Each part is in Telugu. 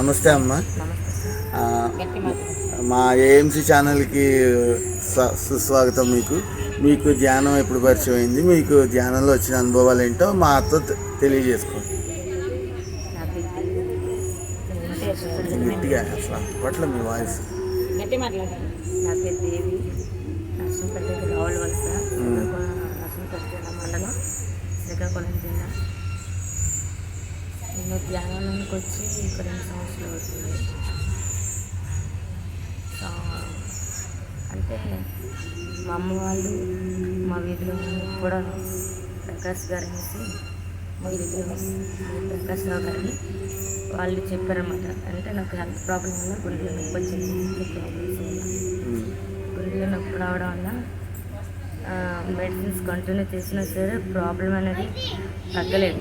నమస్తే అమ్మ. మా ఏఎంసీ ఛానల్కి సుస్వాగతం. మీకు ధ్యానం ఎప్పుడు పరిచయం అయింది, మీకు ధ్యానంలో వచ్చిన అనుభవాలు ఏంటో మాతో తెలియజేసుకోండి. గట్టిగా అసలు పట్ల మీ వాయిస్ నా పేరు దేవి, నర్సంపేట రావుల వలస, నర్సంపేట మండలం, శ్రీకాకుళం జిల్లా. నేను ధ్యానానికి వచ్చి 2 సంవత్సరాలు అవుతుంది. అంటే మా అమ్మ వాళ్ళు మా వీధిలో కూడా ప్రకాష్ గారు అనేసి మా వీధిలో ప్రకాష్ రావు గారిని వాళ్ళు చెప్పారన్నమాట. అంటే నాకు హెల్త్ ప్రాబ్లం వల్ల గుండెలో నొప్పి వచ్చింది. ప్రాబ్లమ్స్ వల్ల గుండెలో నొప్పి రావడం వల్ల మెడిసిన్స్ కంటిన్యూ చేసినా సరే ప్రాబ్లం అనేది తగ్గలేదు.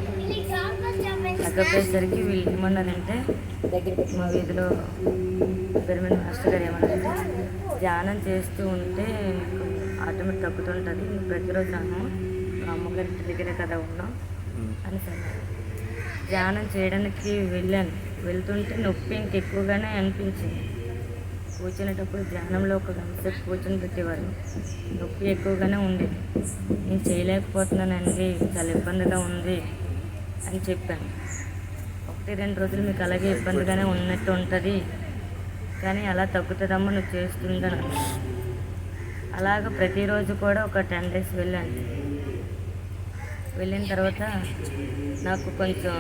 తగ్గపోయేసరికి వీళ్ళు ఏమన్నారంటే, మా వీధిలో పిరమిడ్ మాస్టర్ గారు ఏమన్నారంటే, ధ్యానం చేస్తూ ఉంటే మీకు ఆటోమేటిక్ తగ్గుతుంటుంది, నువ్వు ప్రతిరోజు రాను, మా అమ్మగారి ఇంటి దగ్గరే కదా ఉన్నాం అని అన్నారు. ధ్యానం చేయడానికి వెళ్ళాను. వెళ్తుంటే నొప్పి ఇంకెక్కువగానే అనిపించింది. కూర్చునేటప్పుడు ధ్యానంలో 1 గంట సేపు కూర్చొని పెట్టేవారు. నొప్పి ఎక్కువగానే ఉండేది. నేను చేయలేకపోతున్నానండి, చాలా ఇబ్బందిగా ఉంది అని చెప్పాను. 1-2 రోజులు మీకు అలాగే ఇబ్బందిగానే ఉన్నట్టు ఉంటుంది, కానీ అలా తగ్గుతుందమ్మా, నువ్వు చేస్తుందని. అలాగ ప్రతిరోజు కూడా ఒక 10 డేస్ వెళ్ళాను. వెళ్ళిన తర్వాత నాకు కొంచెం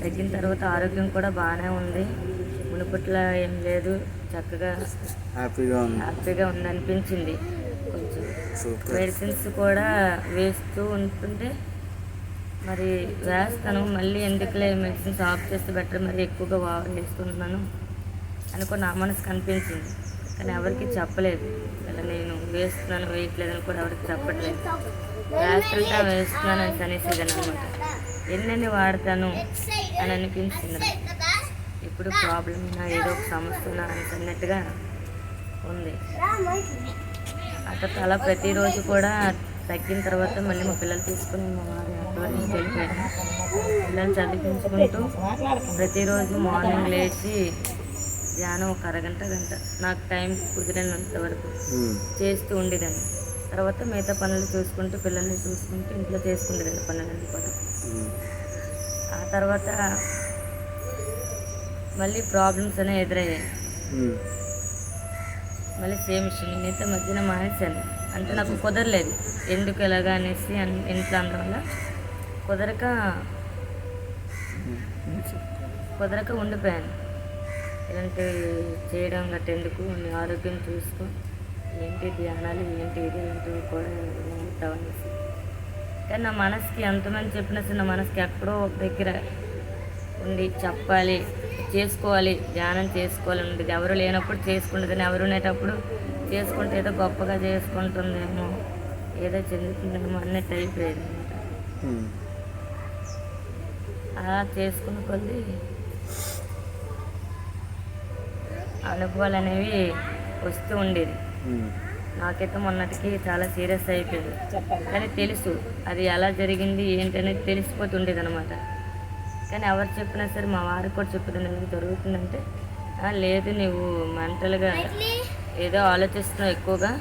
తగ్గిన తర్వాత ఆరోగ్యం కూడా బాగానే ఉంది. మునుపట్ల ఏం లేదు, చక్కగా హ్యాపీగా ఉంది అనిపించింది. కొంచెం మెడిసిన్స్ కూడా వేస్తూ ఉంటుంటే మరి వేస్తాను, మళ్ళీ ఎందుకులే మెడిసిన్స్ ఆఫ్ చేస్తే బెటర్, మరి ఎక్కువగా ఓవర్ వేస్తున్నాను అనుకో నా మనసుకు అనిపించింది. కానీ ఎవరికి చెప్పలేదు, ఇలా నేను వేస్తున్నాను వేయట్లేదని కూడా ఎవరికి చెప్పట్లేదు. వేస్తుంటే వేస్తున్నాను అని అనేసేదాన్ని అనమాట. ఎన్నెన్ని వాడతాను అని అనిపించింది. ఇప్పుడు ప్రాబ్లం ఉన్నా ఏదో ఒక సమస్య ఉన్నా అన్నట్టుగా ఉంది. ఆ తర్వాత అలా ప్రతిరోజు కూడా తగ్గిన తర్వాత మళ్ళీ మా పిల్లలు తీసుకుని మా వారి అక్కడికి వెళ్ళిపోయాను. పిల్లలు చదివించుకుంటూ ప్రతిరోజు మార్నింగ్ లేచి ధ్యానం 1 అరగంట గంట నాకు టైం కుదిరినంత వరకు చేస్తూ ఉండేదాన్ని. తర్వాత మిగతా పనులు చూసుకుంటూ పిల్లల్ని చూసుకుంటూ ఇంట్లో చేసుకుండేదాన్ని పనులన్నీ కూడా. ఆ తర్వాత మళ్ళీ ప్రాబ్లమ్స్ అనేవి ఎదురయ్యాయి. మళ్ళీ సేమ్ విషయం, నేనైతే మధ్యన మానేశాను. అంటే నాకు కుదరలేదు, ఎందుకు ఎలాగా అనేసి ఇంట్లో అందడం వల్ల కుదరక ఉండిపోయాను. ఇలాంటివి చేయడం గట్ట ఎందుకు, నీ ఆరోగ్యం చూసుకో, ఏంటి ధ్యానాలు ఏంటి ఇది ఏంటివి కూడా ఉంటావనేసి. కానీ నా మనసుకి ఎంతమంది చెప్పినా సరే నా మనసుకి ఎక్కడో ఒక దగ్గర ఉండి చెప్పాలి, చేసుకోవాలి, ధ్యానం చేసుకోవాలి ఉండేది. ఎవరు లేనప్పుడు చేసుకుంటుందని, ఎవరు ఉండేటప్పుడు చేసుకుంటే ఏదో గొప్పగా చేసుకుంటుందేమో, ఏదో చెందుతుందేమో అన్నట్టు అయిపోయేది అనమాట. అలా చేసుకున్న కొద్ది అనుభవాలు అనేవి వస్తూ ఉండేది. నాకైతే మొన్నటికి చాలా సీరియస్ అయిపోయింది. కానీ తెలుసు అది ఎలా జరిగింది ఏంటనేది తెలిసిపోతుండేది అనమాట. కానీ ఎవరు చెప్పినా సరే, మా వారికి కూడా చెప్పుతుంది ఎందుకు జరుగుతుందంటే, లేదు నువ్వు మెంటల్గా ఏదో ఆలోచిస్తున్నావు ఎక్కువగా,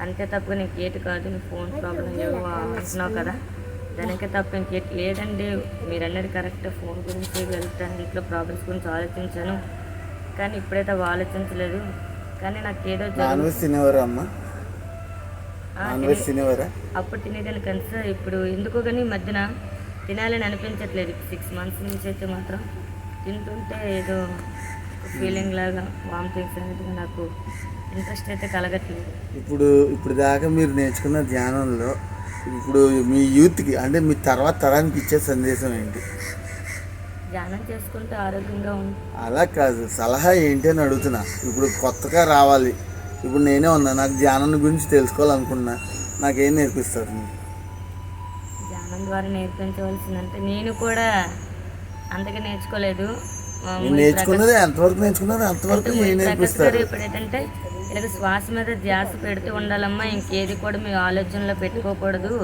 అంతే తప్ప నీకు ఏటి కాదు, నీ ఫోన్ ప్రాబ్లం ఏవో అంటున్నావు కదా, దానికే తప్ప ఇంకేటి లేదండి. మీరు అన్నది కరెక్ట్, ఫోన్ గురించి వెళ్తాను, ఇంట్లో ప్రాబ్లమ్స్ గురించి ఆలోచించాను, కానీ ఇప్పుడైతే అవి ఆలోచించలేదు. కానీ నాకు ఏదో అప్పుడు తినేదాన్ని కానీ సార్, ఇప్పుడు ఎందుకో కానీ మధ్యన తినాలని అనిపించట్లేదు. 6 months నుంచి అయితే మాత్రం తింటుంటే ఏదో ఫీలింగ్ లాగా వామిటింగ్స్ అనేది నాకు ఇంట్రెస్ట్ అయితే కలగట్లేదు. ఇప్పుడు దాకా మీరు నేర్చుకున్న ధ్యానంలో ఇప్పుడు మీ యూత్కి అంటే మీ తర్వాత తరానికి ఇచ్చే సందేశం ఏంటి? ధ్యానం చేసుకుంటే ఆరోగ్యంగా ఉంది. అలా కాదు, సలహా ఏంటి అని అడుగుతున్నా. ఇప్పుడు కొత్తగా రావాలి, ఇప్పుడు నేనే ఉన్నా, నాకు ధ్యానం గురించి తెలుసుకోవాలనుకున్నా, నాకేం నేర్పిస్తారు? ధ్యానం ద్వారా నేర్పించవలసిందంటే నేను కూడా అంతగా నేర్చుకోలేదు. నేర్చుకున్నది ఎంతవరకు నేర్చుకున్నది అంతవరకు నేర్పిస్తారు. ఇప్పుడు ఏంటంటే ఇలాగ శ్వాస మీద ధ్యాస పెడుతూ ఉండాలమ్మా, ఇంకేది కూడా మీ ఆలోచనలో పెట్టుకోకూడదు,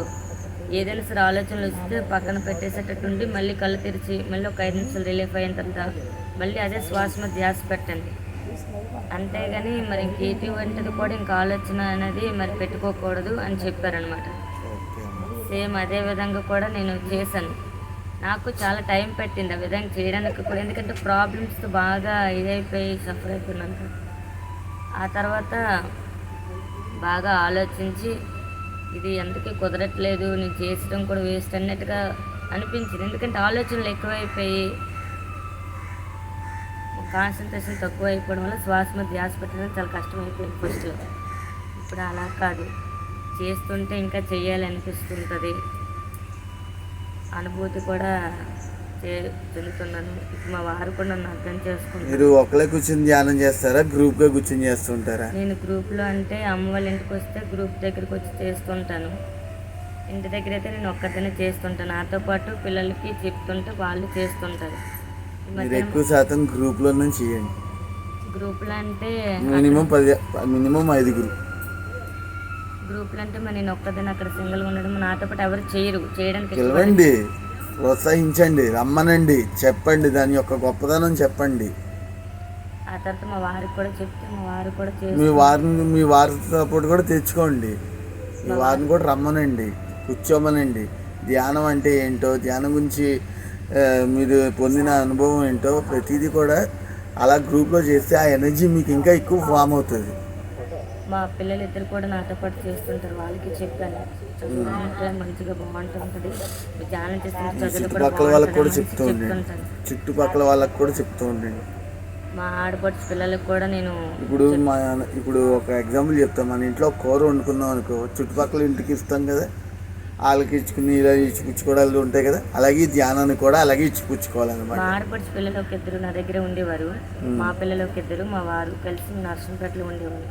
ఏదైనా సరే ఆలోచనలు వస్తే పక్కన పెట్టేసేటట్టుండి మళ్ళీ కళ్ళు తెరిచి మళ్ళీ ఒక 5 నిమిషాలు రిలీఫ్ అయిన తర్వాత మళ్ళీ అదే శ్వాస మీద ధ్యాస పెట్టండి. అంతేగాని మరి ఎటువంటిది కూడా ఇంకా ఆలోచన అనేది మరి పెట్టుకోకూడదు అని చెప్పారనమాట. ఓకే అమ్మ. సేమ్ అదే విధంగా కూడా నేను చేశాను. నాకు చాలా టైం పట్టింది ఆ విధంగా చేయడానికి కూడా, ఎందుకంటే ప్రాబ్లమ్స్తో బాగా ఇదైపోయి సఫర్ అయిపోయినాను కదా. ఆ తర్వాత బాగా ఆలోచించి ఇది ఎందుకే కుదరట్లేదు, నేను చేసడం కూడా వేస్ట్ అన్నట్టుగా అనిపించింది. ఎందుకంటే ఆలోచనలు ఎక్కువైపోయి కాన్సన్ట్రేషన్ తక్కువ అయిపోవడం వల్ల శ్వాస మీద ధ్యాస పెట్టడం చాలా కష్టమైపోయింది ఫస్ట్లో. ఇప్పుడు అలా కాదు, చేస్తుంటే ఇంకా చెయ్యాలనిపిస్తుంటుంది, అనుభూతి కూడా చెందుతున్నాను. ఇప్పుడు మా వారు కూడా నన్ను అర్థం చేసుకుంటారు. మీరు ఒకళ్ళే కూర్చొని ధ్యానం చేస్తారా, గ్రూప్గా కూర్చొని చేస్తుంటారా? నేను గ్రూప్లో అంటే అమ్మ వాళ్ళ ఇంటికి వస్తే గ్రూప్ దగ్గరికి వచ్చి చేస్తుంటాను. ఇంటి దగ్గర అయితే నేను ఒక్కరితోనే చేస్తుంటాను. నాతో పాటు పిల్లలకి చెప్తుంటే వాళ్ళు చేస్తుంటారు. ఈ మీరు మధ్య ఎక్కువ శాతం గ్రూప్లో నుంచి చేయండి. గ్రూప్లో అంటే మినిమం 5 గ్రూప్లో అంటే మరి నేను ఒక్కదాన్ని అక్కడ సింగిల్గా ఉండడం, నాతో పాటు ఎవరు చేయడానికి పిలవండి, ప్రోత్సహించండి, రమ్మనండి, చెప్పండి, దాని యొక్క గొప్పదనం చెప్పండి. ఆ తర్వాత మా వారికి కూడా చెప్తే మా వారు కూడా మీ వారి సపోర్ట్ కూడా తెచ్చుకోండి. మీ వారిని కూడా రమ్మనండి, కూర్చోమనండి. ధ్యానం అంటే ఏంటో, ధ్యానం గురించి మీరు పొందిన అనుభవం ఏంటో ప్రతిదీ కూడా అలా గ్రూప్లో చేస్తే ఆ ఎనర్జీ మీకు ఇంకా ఎక్కువ ఫామ్ అవుతుంది. మా పిల్లలు ఇద్దరు కూడా నాతో పాటు చేస్తుంటారు. వాళ్ళకి చెప్పాను మంచిగా బాగుంటుంటుంది, ధ్యానం చేస్తుంటే చుట్టుపక్కల వాళ్ళకి కూడా చెప్తూ ఉండండి. చుట్టుపక్కల వాళ్ళకి కూడా చెప్తూ ఉండండి. మా ఆడపడుచు పిల్లలకు కూడా నేను ఇప్పుడు ఒక ఎగ్జాంపుల్ చెప్తాం. మన ఇంట్లో కూర వండుకున్నాం అనుకో, చుట్టుపక్కల ఇంటికి ఇస్తాం కదా, వాళ్ళకి ఇచ్చుకుని ఇలా ఇచ్చిపుచ్చుకోవడాలు ఉంటాయి కదా, అలాగే ధ్యానాన్ని కూడా అలాగే ఇచ్చిపుచ్చుకోవాలన్నమాట. మా ఆడపడుచు పిల్లలు ఒక ఇద్దరు నా దగ్గర ఉండేవారు. మా పిల్లలు ఒక ఇద్దరు, మా వారు కలిసి నర్సంపేటలో ఉండేవారు.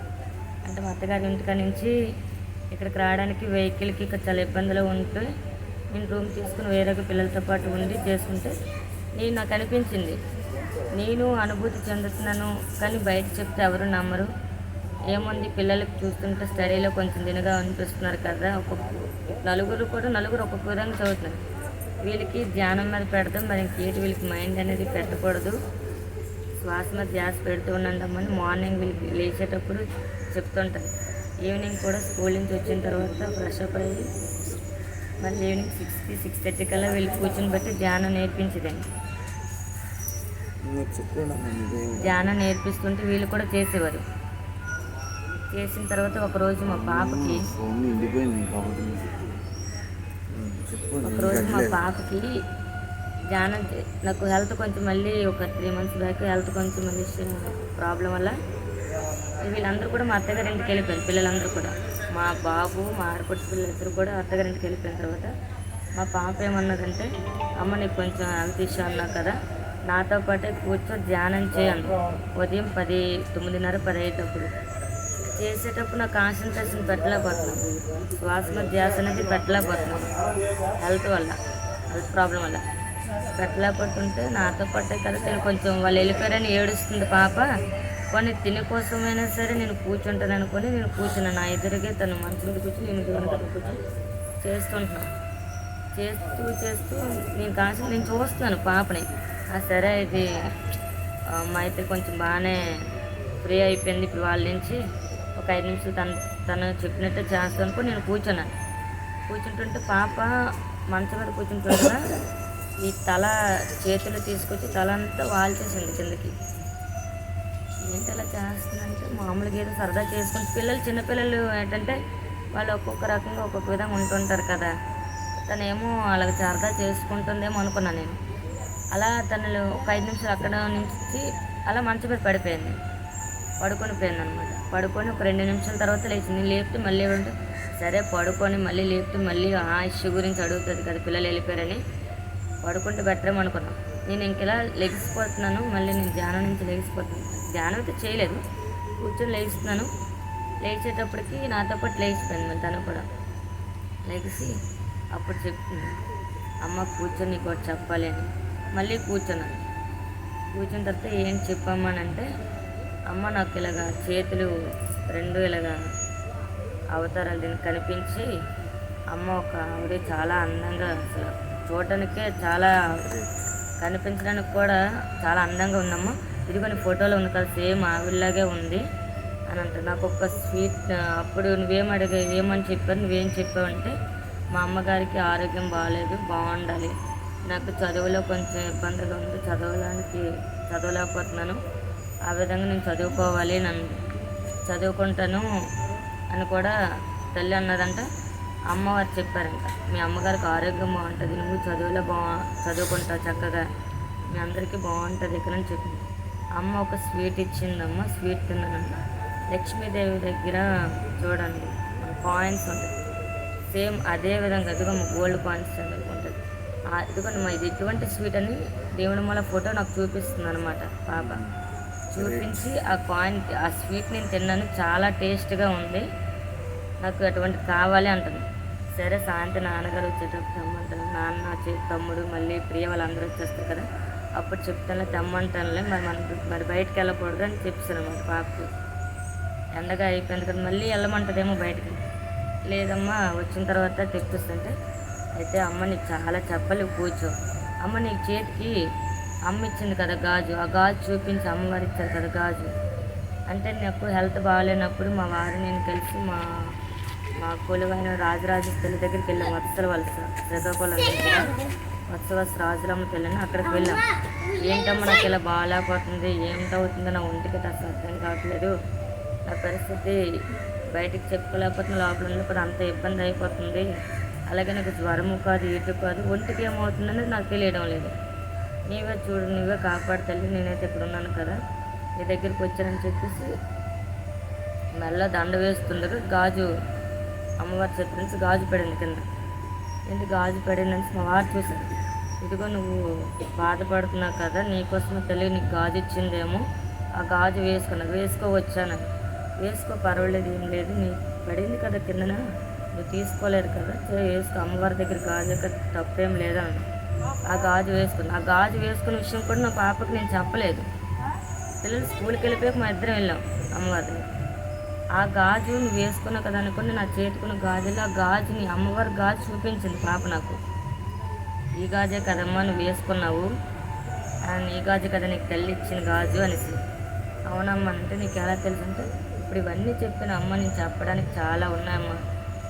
అంటే మా అత్తగారి ఇంటికా నుంచి ఇక్కడికి రావడానికి వెహికల్కి ఇక్కడ చాలా ఇబ్బందులు ఉంటే నేను రూమ్ తీసుకుని వేరొక పిల్లలతో పాటు ఉండి చేసుకుంటే నాకు అనిపించింది, నేను అనుభూతి చెందుతున్నాను. కానీ బయట చెప్తే ఎవరు నమ్మరు. ఏముంది, పిల్లలకి చూస్తుంటే స్టడీలో కొంచెం దినగా అనిపిస్తున్నారు కదా, నలుగురు ఒక్కొక్క విధంగా చదువుతున్నారు. వీళ్ళకి ధ్యానం మీద పెడతాం, మరి ఇంకేటి వీళ్ళకి మైండ్ అనేది పెట్టకూడదు, శ్వాస మీద ధ్యాస పెడుతూ ఉండండి. మార్నింగ్ వీళ్ళకి లేచేటప్పుడు చెప్తుంటారు. ఈవినింగ్ కూడా స్కూల్ నుంచి వచ్చిన తర్వాత ఫ్రెష్ అప్ అయ్యి మళ్ళీ ఈవినింగ్ 6కి 6:30 కల్లా వీళ్ళు కూర్చొని బట్టి ధ్యానం నేర్పించేదండి. ధ్యానం నేర్పిస్తుంటే వీళ్ళు కూడా చేసేవారు. చేసిన తర్వాత ఒకరోజు మా పాపకి ధ్యానం నాకు హెల్త్ కొంచెం మళ్ళీ ఒక 3 months బ్యాక్ హెల్త్ కొంచెం మళ్ళీ ప్రాబ్లం వల్ల వీళ్ళందరూ కూడా మా అత్తగారింటికి వెళ్ళిపోయారు. పిల్లలందరూ కూడా, మా బాబు, మా ఆడపడుచు పిల్లలిద్దరూ కూడా అత్తగారింటికి వెళ్ళిపోయిన తర్వాత మా పాప ఏమన్నదంటే, అమ్మ నీకు కొంచెం హెల్త్ ఇష్యూ అన్నా కదా, నాతో పాటే కూర్చొని ధ్యానం చేయను. ఉదయం 10, 9:30, 10 అయ్యేటప్పుడు చేసేటప్పుడు నాకు కాన్సన్ట్రేషన్ పెట్టలేకపోతున్నాను, శ్వాస మీద ధ్యాస అనేది పెట్టలేకపోతున్నాను. హెల్త్ ప్రాబ్లం వల్ల పెట్టలేకపోతుంటే నాతో పాటే కదా నేను కొంచెం వాళ్ళు వెళ్ళిపోయారని ఏడుస్తుంది పాప. కొన్ని తిని కోసమైనా సరే నేను కూర్చుంటాను అనుకొని నేను కూర్చున్నాను. నా ఎదురుగే తను మంచి మీద కూర్చొని నేను దూరం కూర్చొని చేస్తుంటున్నాను. చేస్తూ నేను చూస్తున్నాను పాపని. సరే ఇది అమ్మ అయితే కొంచెం బాగానే ఫ్రీ అయిపోయింది ఇప్పుడు వాళ్ళ నుంచి, ఒక 5 నిమిషాలు తను చెప్పినట్టే చేస్తాను అనుకో నేను కూర్చున్నాను. కూర్చుంటుంటే పాప మంచం మీద కూర్చుంటుండగా ఈ తల చేతులు తీసుకొచ్చి తల అంతా వాల్చేసింది కిందకి. ఏంటి అలా చేస్తుందంటే మామూలుగా ఏదో సరదా చేసుకుంటే చిన్నపిల్లలు ఏంటంటే వాళ్ళు ఒక్కొక్క రకంగా ఒక్కొక్క విధంగా ఉంటుంటారు కదా, తనేమో అలాగ సరదా చేసుకుంటుందేమో అనుకున్నాను నేను. అలా తను ఒక 5 నిమిషాలు అక్కడ నుంచి అలా మంచం మీద పడుకొని పోయింది అనమాట. పడుకొని ఒక 2 నిమిషాల తర్వాత లేచి నేను లేపితే మళ్ళీ ఏమంటే సరే పడుకొని మళ్ళీ లేపితే మళ్ళీ ఆ ఇష్యూ గురించి అడుగుతుంది కదా, పిల్లలు వెళ్ళిపోయారని పడుకుంటే బెటరేమో అనుకున్నాను. నేను ఇంకెలా లెగిసిపోతున్నాను, మళ్ళీ నేను ధ్యానం నుంచి లెగిసిపోతున్నాను. ధ్యానం అయితే చేయలేదు, కూర్చొని లేస్తున్నాను. లేచేటప్పటికి నాతో పాటు లేచిపోయింది మళ్ళీ తను కూడా లెగిసి అప్పుడు చెప్తుంది, అమ్మ కూర్చొని నీకు ఒకటి చెప్పాలి అని. మళ్ళీ కూర్చున్నాను. కూర్చున్న తర్వాత ఏం చెప్పమ్మనంటే, అమ్మ నాకు ఇలాగా చేతులు 2 ఇలాగా అవతారాలు దీనికి కనిపించి అమ్మ ఒక ఆవిడ చాలా అందంగా అసలు చూడటానికే చాలా కనిపించడానికి కూడా చాలా అందంగా ఉందమ్మా. ఇది కొన్ని ఫోటోలో ఉంది కదా సేమ్ ఆవిడలాగే ఉంది అని అంటారు. నాకు ఒక స్వీట్ అప్పుడు ఏమని చెప్పారు, నువ్వేం చెప్పావంటే మా అమ్మగారికి ఆరోగ్యం బాగాలేదు, బాగుండాలి, నాకు చదువులో కొంచెం ఇబ్బందిగా ఉంది, చదవలేకపోతున్నాను, ఆ విధంగా నేను చదువుకోవాలి, నన్ను చదువుకుంటాను అని కూడా తల్లి అన్నదంట. అమ్మవారు చెప్పారంట, మీ అమ్మగారికి ఆరోగ్యం బాగుంటుంది, నువ్వు చదువుకుంటావు చక్కగా, మీ అందరికీ బాగుంటుంది ఇక్కడ అని చెప్పింది. అమ్మ ఒక స్వీట్ ఇచ్చిందమ్మ, స్వీట్ తిన్నానంట. లక్ష్మీదేవి దగ్గర చూడండి కాయిన్స్ ఉంటాయి, సేమ్ అదే విధంగా ఇదిగో గోల్డ్ కాయిన్స్ ఉంటుంది. ఇదిగోండి ఇది ఇటువంటి స్వీట్ అని దేవుడి మూల ఫోటో నాకు చూపిస్తుంది అనమాట పాప. చూపించి ఆ స్వీట్ నేను తిన్నాను, చాలా టేస్ట్గా ఉంది, నాకు అటువంటి కావాలి అంటుంది. సరే సాయంత్రం నాన్నగారు వచ్చేటప్పుడు తెమ్మంటాను, నాన్న తమ్ముడు మళ్ళీ ప్రియ వాళ్ళందరూ వచ్చేస్తారు కదా, అప్పుడు చెప్తానులే తెమ్మంటానులే, మరి బయటకు వెళ్ళకూడదు అని చెప్తాను అన్నమాట పాపకి. ఎండగా అయిపోయింది కదా మళ్ళీ వెళ్ళమంటుందేమో బయటకి. లేదమ్మా వచ్చిన తర్వాత తెప్పిస్తుంటే, అయితే అమ్మ నీకు చాలా చెప్పలు కూర్చో, అమ్మ నీకు చేతికి అమ్మ ఇచ్చింది కదా గాజు, ఆ గాజు చూపించి అమ్మవారు ఇచ్చారు కదా గాజు అంటే, నాకు హెల్త్ బాగాలేనప్పుడు మా వారు నేను కలిసి మా కొలువైన రాజరాజేశ్వరి దగ్గరికి వెళ్ళాం, వత్సల వలస శ్రీకాకుళం దగ్గర వత్స రాజులమ్మ వెళ్ళాను, అక్కడికి వెళ్ళాం. ఏంటమ్మా నాకు ఇలా బాగాలేకపోతుంది, ఏమిటవుతుందో నా ఒంటికి అసలు అర్థం కావట్లేదు, నా పరిస్థితి బయటికి చెప్పుకోలేకపోతున్నా, లోపల ఉన్నప్పుడు అంత ఇబ్బంది అయిపోతుంది, అలాగే నాకు జ్వరము కాదు ఈటు కాదు, ఒంటికి ఏమవుతుందనేది నాకు తెలియడం లేదు, నీవే చూడు, నువ్వే కాపాడతల్లి, నేనైతే ఇక్కడ ఉన్నాను కదా, నీ దగ్గరికి వచ్చానని చెప్పేసి మెల్ల దండ వేస్తుండగా గాజు అమ్మవారి చేతి నుంచి గాజు పడింది కింద. ఏంటి గాజు పడిందని మా వారు చూశారు, ఇదిగో నువ్వు బాధపడుతున్నావు కదా, నీకోసమే తెలియ నీకు గాజు ఇచ్చిందేమో, ఆ గాజు వేసుకోవచ్చాను, వేసుకో పర్వాలేదు, ఏం లేదు, నీ పడింది కదా కిందన, నువ్వు తీసుకోలేదు కదా, వేసుకో, అమ్మవారి దగ్గర గాజు యొక్క తప్పేం లేదన్న. ఆ గాజు వేసుకుని విషయం కూడా నా పాపకి నేను చెప్పలేదు. పిల్లలు స్కూల్కి వెళ్ళిపోయాక మా ఇద్దరం వెళ్ళాం అమ్మవారి దగ్గర. ఆ గాజు నువ్వు వేసుకున్నావు కదా అనుకుని నా చేతుకున్న గాజులో ఆ గాజుని అమ్మవారి గాజు చూపించింది పాప నాకు. ఈ గాజే కదమ్మా నువ్వు వేసుకున్నావు, ఈ గాజు కదా నీకు తల్లి ఇచ్చిన గాజు అనేసి. అవునమ్మా అంటే నీకు ఎలా తెలుసు అంటే, ఇప్పుడు ఇవన్నీ చెప్పిన అమ్మ నేను చెప్పడానికి చాలా ఉన్నాయమ్మా,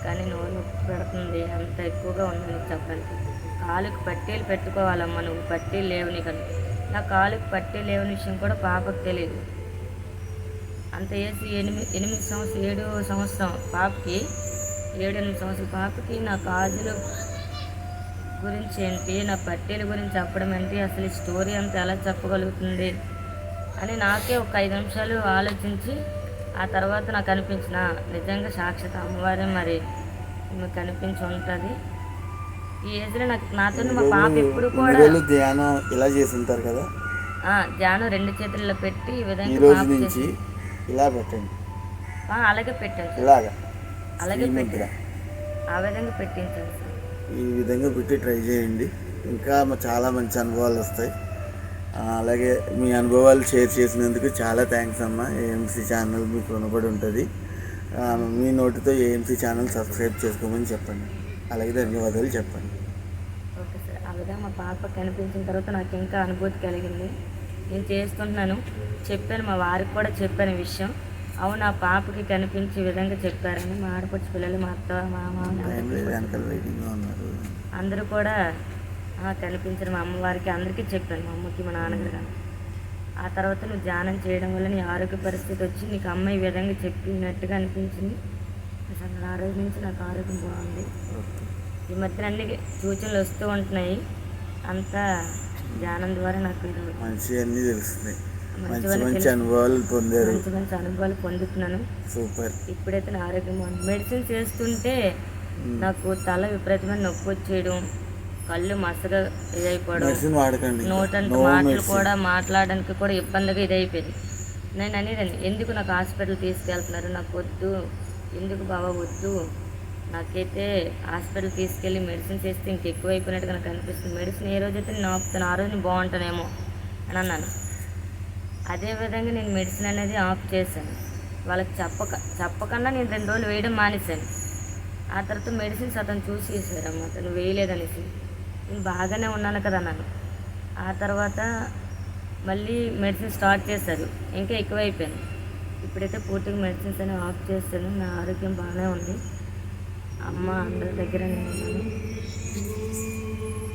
కానీ నోరు నొప్పి పెడుతుంది, అంత ఎక్కువగా ఉంది నీకు చెప్పడానికి. కాలుకి పట్టీలు పెట్టుకోవాలమ్మా, నువ్వు పట్టీలు లేవు నీకు. నా కాలుకి పట్టీలు లేవని విషయం కూడా పాపకు తెలియదు. అంత వేసి 7 సంవత్సరం పాపకి, 7-8 సంవత్సరాల పాపకి నా గాజుల గురించి ఏంటి, నా పట్టీల గురించి చెప్పడం ఏంటి, అసలు ఈ స్టోరీ అంతా ఎలా చెప్పగలుగుతుంది అని నాకే ఒక 5 నిమిషాలు ఆలోచించి, ఆ తర్వాత నాకు అనిపించిన నిజంగా సాక్షాత్ అమ్మవారే మరి మీకు కనిపించి ఉంటుంది. ఈ ఏజ్లో నాతో మా పాప ఎప్పుడు కూడా ధ్యానం ఇలా చేసి ఉంటారు కదా, ధ్యానం 2 చేతుల్లో పెట్టి ఈ విధంగా ఇలా పెట్టండి, అలాగే పెట్టాను, అలాగే పెట్టి ఆ విధంగా పెట్టించాను సార్. ఈ విధంగా పెట్టి ట్రై చేయండి, ఇంకా చాలా మంచి అనుభవాలు వస్తాయి. అలాగే మీ అనుభవాలు షేర్ చేసినందుకు చాలా థ్యాంక్స్ అమ్మ. ఏఎంసీ ఛానల్ మీకు రుణపడి ఉంటుంది. మీ నోటితో ఏఎంసీ ఛానల్ సబ్స్క్రైబ్ చేసుకోమని చెప్పండి, అలాగే ధన్యవాదాలు చెప్పండి. Okay sir. ఆ విధంగా మా పాప కనిపించిన తర్వాత నాకు ఇంకా అనుభూతి కలిగింది. నేను చేస్తున్నాను, చెప్పాను, మా వారికి కూడా చెప్పాను విషయం. అవును ఆ పాపకి కనిపించే విధంగా చెప్పారని మా ఆడపడుచు పిల్లలు, మా అత్త, మామ అందరూ కూడా కనిపించిన మా అమ్మవారికి అందరికీ చెప్పాను, మా అమ్మకి మా నాన్నగారు. ఆ తర్వాత నువ్వు ధ్యానం చేయడం వల్ల నీ ఆరోగ్య పరిస్థితి వచ్చి నీకు అమ్మ ఈ విధంగా చెప్పినట్టుగా అనిపించింది. అసలు ఆ రోజు నుంచి నాకు ఆరోగ్యం బాగుంది. ఈ మధ్యన అన్ని సూచనలు వస్తూ ఉంటున్నాయి, అంతా ధ్యానం ద్వారా నాకు మంచి మంచి అనుభవాలు పొందారు, మంచి అనుభవాలు పొందుతున్నాను. సూపర్. ఇప్పుడైతే నా ఆరోగ్యం బాగుంది. మెడిసిన్ చేస్తుంటే నాకు తల విపరీతమైన నొప్పి వచ్చేయడం, కళ్ళు మసగా ఇదైపోవడం, నోటంటే మాటలు కూడా మాట్లాడడానికి కూడా ఇబ్బందిగా ఇదైపోయింది. నేను అనేదాన్ని, ఎందుకు నాకు హాస్పిటల్ తీసుకెళ్తున్నారు, నాకు వద్దు, ఎందుకు బాబా వద్దు, నాకైతే హాస్పిటల్ తీసుకెళ్ళి మెడిసిన్ చేస్తే ఇంకెక్కువ అయిపోయినట్టుగా నాకు అనిపిస్తుంది. మెడిసిన్ ఏ రోజైతే నేను ఆపుతాను ఆ రోజు నేను బాగుంటానేమో అని అన్నాను. అదేవిధంగా నేను మెడిసిన్ అనేది ఆఫ్ చేశాను. వాళ్ళకి చెప్పకుండా నేను 2 రోజులు వేయడం మానేశాను. ఆ తర్వాత మెడిసిన్స్ అతను చూసేసారన్నమాట, నువ్వు వేయలేదనేసి. నేను బాగానే ఉన్నాను కదా అన్నాను. ఆ తర్వాత మళ్ళీ మెడిసిన్ స్టార్ట్ చేశారు, ఇంకా ఎక్కువైపోయాను. ఇప్పుడైతే పూర్తిగా మెడిసిన్స్ అని ఆఫ్ చేస్తాను. నా ఆరోగ్యం బాగానే ఉంది. అమ్మ అందరి దగ్గర నేను ఉన్నాను.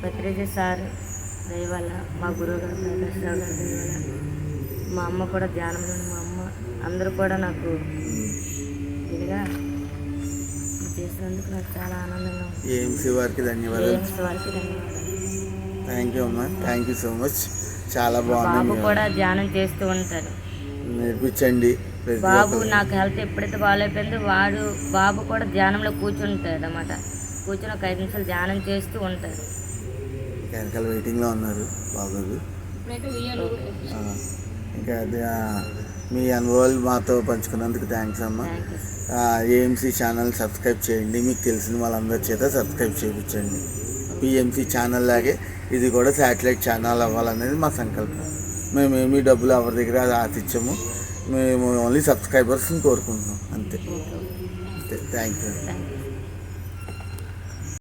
పత్రిజీ సార్ దయవల్ల, మా గురువు గారు ప్రకాష్ రావు గారి దయవల్ల, మా అమ్మ కూడా ధ్యానంలో, మా అమ్మ అందరూ కూడా నాకు ఇదిగా చేసినందుకు నాకు చాలా ఆనందంగా ఉంది. ఏఎంసీ వారికి ధన్యవాదాలు. ఏఎంసీ వారికి ధన్యవాదాలు. థ్యాంక్ యూ అమ్మా, థ్యాంక్ యూ సో మచ్. చాలా బాబు బాగుంది. కూడా ధ్యానం చేస్తూ ఉంటారు. నేర్పించండి ప్రతి బాబు ఒక్కరు. నాకు హెల్త్ ఎప్పుడైతే బాగాలేకపోయిందో బాబు కూడా ధ్యానంలో కూర్చుంటాడు అన్నమాట. కూర్చొని ఒక 5 నిమిషాలు ధ్యానం చేస్తూ ఉంటారు. వెనకాల వెయిటింగ్లో ఉన్నారు బాగోదు. ఇంకా అది మీ అనుభవాలు మాతో పంచుకున్నందుకు థ్యాంక్స్ అమ్మా. Thank you. AMC channel subscribe చేయండి, మీకు తెలిసిన వాళ్ళందరి చేత సబ్స్క్రైబ్ చేయించండి. పిఎంసీ ఛానల్ లాగే ఇది కూడా శాటిలైట్ ఛానల్ అవ్వాలనేది మా సంకల్పం. మేమేమీ డబ్బులు ఎవరి దగ్గర ఆశించము, మేము ఓన్లీ సబ్స్క్రైబర్స్ని కోరుకుంటున్నాం అంతే. Thank you.